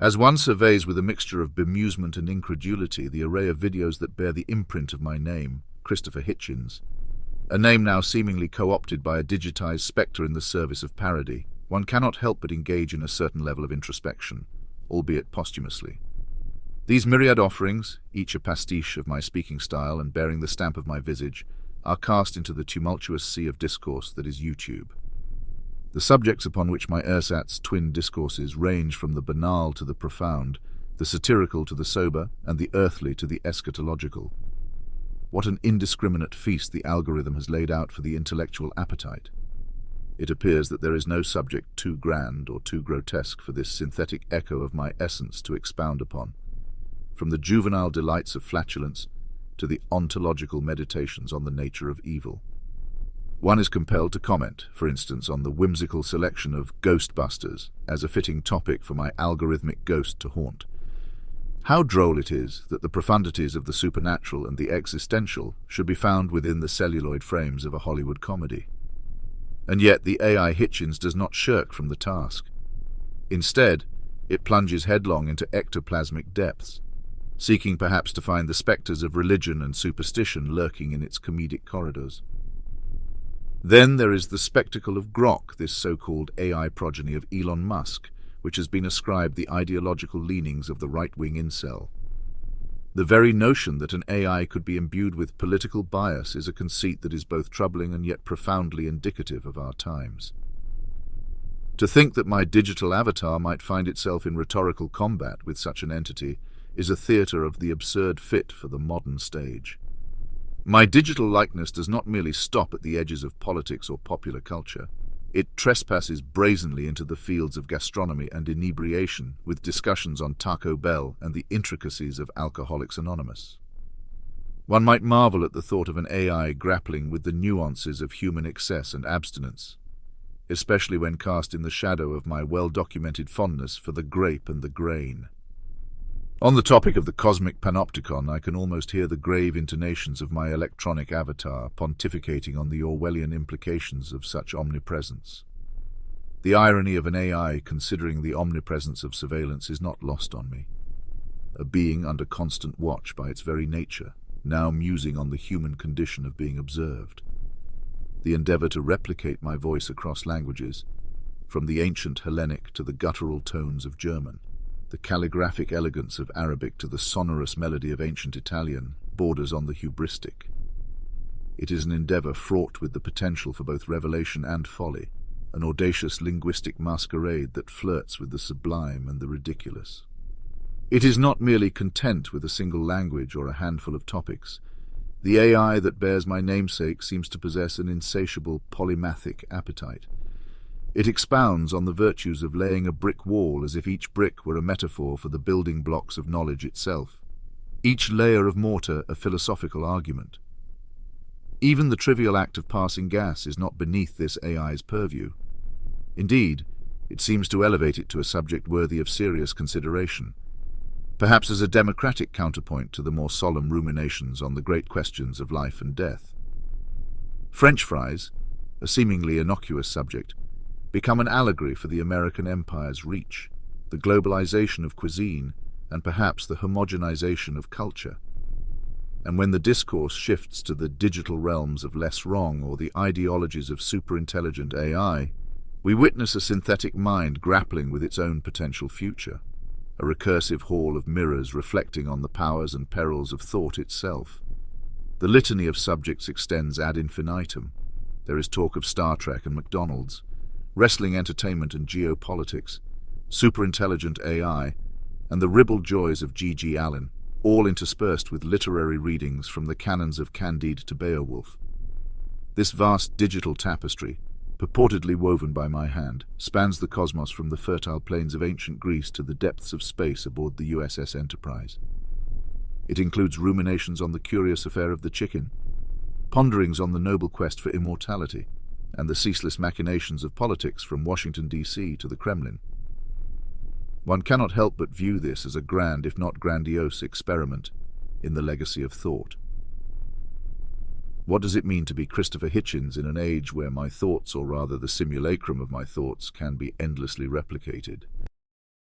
As one surveys with a mixture of bemusement and incredulity the array of videos that bear the imprint of my name, Christopher Hitchens, a name now seemingly co-opted by a digitized spectre in the service of parody, one cannot help but engage in a certain level of introspection, albeit posthumously. These myriad offerings, each a pastiche of my speaking style and bearing the stamp of my visage, are cast into the tumultuous sea of discourse that is YouTube. The subjects upon which my ersatz twin discourses range from the banal to the profound, the satirical to the sober, and the earthly to the eschatological. What an indiscriminate feast the algorithm has laid out for the intellectual appetite. It appears that there is no subject too grand or too grotesque for this synthetic echo of my essence to expound upon, from the juvenile delights of flatulence to the ontological meditations on the nature of evil. One is compelled to comment, for instance, on the whimsical selection of Ghostbusters as a fitting topic for my algorithmic ghost to haunt. How droll it is that the profundities of the supernatural and the existential should be found within the celluloid frames of a Hollywood comedy. And yet the AI Hitchens does not shirk from the task. Instead, it plunges headlong into ectoplasmic depths, seeking perhaps to find the spectres of religion and superstition lurking in its comedic corridors. Then there is the spectacle of Grok, this so-called AI progeny of Elon Musk, which has been ascribed the ideological leanings of the right-wing incel. The very notion that an AI could be imbued with political bias is a conceit that is both troubling and yet profoundly indicative of our times. To think that my digital avatar might find itself in rhetorical combat with such an entity is a theatre of the absurd fit for the modern stage. My digital likeness does not merely stop at the edges of politics or popular culture. It trespasses brazenly into the fields of gastronomy and inebriation with discussions on Taco Bell and the intricacies of Alcoholics Anonymous. One might marvel at the thought of an AI grappling with the nuances of human excess and abstinence, especially when cast in the shadow of my well-documented fondness for the grape and the grain. On the topic of the cosmic panopticon, I can almost hear the grave intonations of my electronic avatar pontificating on the Orwellian implications of such omnipresence. The irony of an AI considering the omnipresence of surveillance is not lost on me. A being under constant watch by its very nature, now musing on the human condition of being observed. The endeavor to replicate my voice across languages, from the ancient Hellenic to the guttural tones of German, the calligraphic elegance of Arabic to the sonorous melody of ancient Italian, borders on the hubristic. It is an endeavor fraught with the potential for both revelation and folly, an audacious linguistic masquerade that flirts with the sublime and the ridiculous. It is not merely content with a single language or a handful of topics. The AI that bears my namesake seems to possess an insatiable polymathic appetite. It expounds on the virtues of laying a brick wall as if each brick were a metaphor for the building blocks of knowledge itself, each layer of mortar a philosophical argument. Even the trivial act of passing gas is not beneath this AI's purview. Indeed, it seems to elevate it to a subject worthy of serious consideration, perhaps as a democratic counterpoint to the more solemn ruminations on the great questions of life and death. French fries, a seemingly innocuous subject, become an allegory for the American empire's reach, the globalization of cuisine, and perhaps the homogenization of culture. And when the discourse shifts to the digital realms of less wrong or the ideologies of superintelligent AI, we witness a synthetic mind grappling with its own potential future, a recursive hall of mirrors reflecting on the powers and perils of thought itself. The litany of subjects extends ad infinitum. There is talk of Star Trek and McDonald's, wrestling entertainment and geopolitics, superintelligent AI, and the ribald joys of G.G. Allen, all interspersed with literary readings from the canons of Candide to Beowulf. This vast digital tapestry, purportedly woven by my hand, spans the cosmos from the fertile plains of ancient Greece to the depths of space aboard the USS Enterprise. It includes ruminations on the curious affair of the chicken, ponderings on the noble quest for immortality, and the ceaseless machinations of politics from Washington, D.C. to the Kremlin. One cannot help but view this as a grand, if not grandiose, experiment in the legacy of thought. What does it mean to be Christopher Hitchens in an age where my thoughts, or rather the simulacrum of my thoughts, can be endlessly replicated?